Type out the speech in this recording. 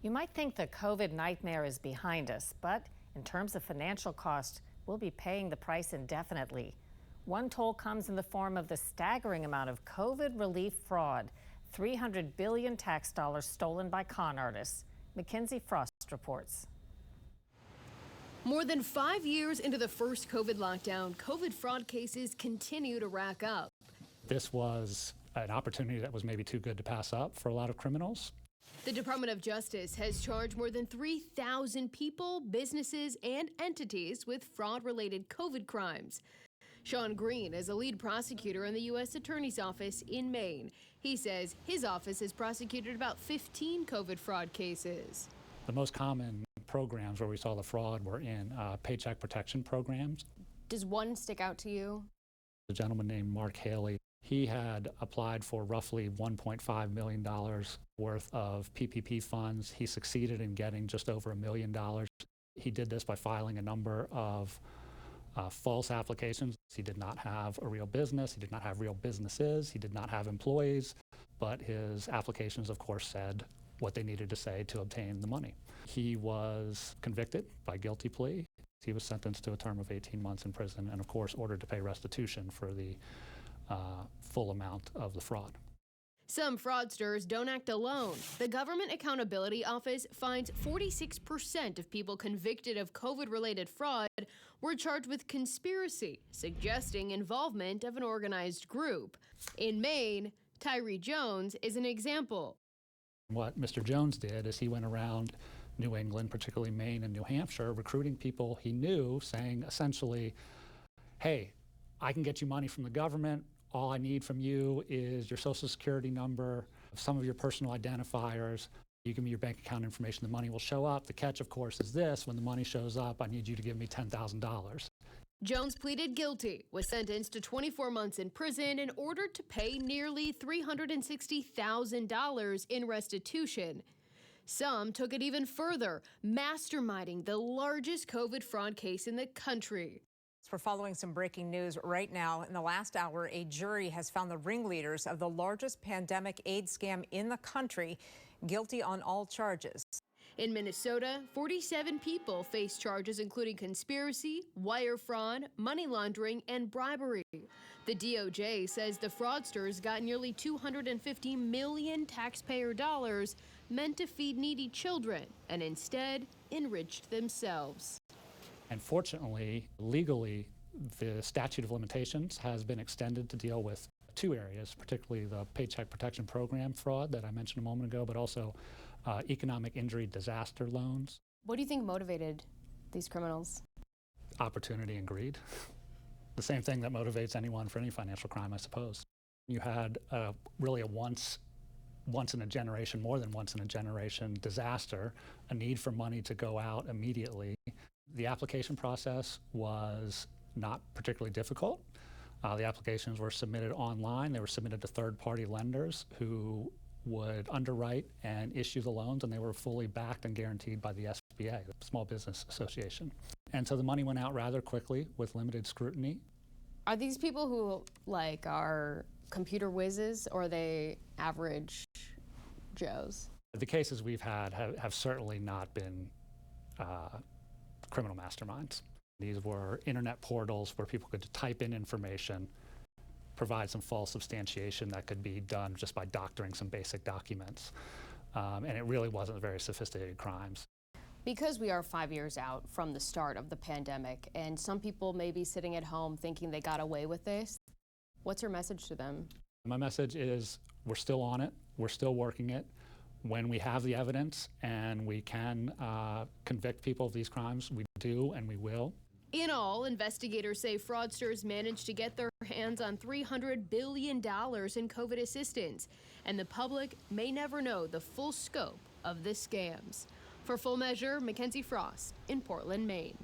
You might think the COVID nightmare is behind us, but in terms of financial cost, we'll be paying the price indefinitely. One toll comes in the form of the staggering amount of COVID relief fraud, 300 billion tax dollars stolen by con artists. Mikenzie Frost reports. More than 5 years into the first COVID lockdown, COVID fraud cases continue to rack up. This was an opportunity that was maybe too good to pass up for a lot of criminals. The Department of Justice has charged more than 3,000 people, businesses, and entities with fraud-related COVID crimes. Sean Green is a lead prosecutor in the U.S. Attorney's Office in Maine. He says his office has prosecuted about 15 COVID fraud cases. The most common programs where we saw the fraud were in paycheck protection programs. Does one stick out to you? A gentleman named Mark Haley, he had applied for roughly $1.5 million worth of PPP funds. He succeeded in getting just over $1 million. He did this by filing a number of false applications. He did not have a real business. He did not have real businesses. He did not have employees. But his applications, of course, said what they needed to say to obtain the money. He was convicted by guilty plea. He was sentenced to a term of 18 months in prison and, of course, ordered to pay restitution for the full amount of the fraud. Some fraudsters don't act alone. The Government Accountability Office finds 46% of people convicted of COVID-related fraud were charged with conspiracy, suggesting involvement of an organized group. In Maine, Tyree Jones is an example. What Mr. Jones did is he went around New England, particularly Maine and New Hampshire, recruiting people he knew, saying essentially, hey, I can get you money from the government. All I need from you is your social security number, some of your personal identifiers. You give me your bank account information, the money will show up. The catch, of course, is this: when the money shows up, I need you to give me $10,000. Jones pleaded guilty, was sentenced to 24 months in prison, and ordered to pay nearly $360,000 in restitution. Some took it even further, masterminding the largest COVID fraud case in the country. We're following some breaking news right now. In the last hour, a jury has found the ringleaders of the largest pandemic aid scam in the country guilty on all charges. In Minnesota, 47 people face charges including conspiracy, wire fraud, money laundering, and bribery. The DOJ says the fraudsters got nearly $250 million taxpayer dollars meant to feed needy children and instead enriched themselves. And fortunately, legally, the statute of limitations has been extended to deal with two areas, particularly the Paycheck Protection Program fraud that I mentioned a moment ago, but also economic injury disaster loans. What do you think motivated these criminals? Opportunity and greed. The same thing that motivates anyone for any financial crime, I suppose. You had really a once in a generation, more than once in a generation disaster, a need for money to go out immediately. The application process was not particularly difficult. The applications were submitted online. They were submitted to third-party lenders who would underwrite and issue the loans, and they were fully backed and guaranteed by the SBA, the Small Business Association. And so the money went out rather quickly with limited scrutiny. Are these people who are computer whizzes, or are they average Joes? The cases we've had have certainly not been criminal masterminds. These were internet portals where people could type in information, provide some false substantiation that could be done just by doctoring some basic documents. And it really wasn't very sophisticated crimes. Because we are 5 years out from the start of the pandemic, and some people may be sitting at home thinking they got away with this, what's your message to them? My message is we're still on it, we're still working it. When we have the evidence and we can convict people of these crimes, we do and we will. In all, investigators say fraudsters managed to get their hands on $300 billion in COVID assistance, and the public may never know the full scope of the scams. For Full Measure, Mikenzie Frost in Portland, Maine.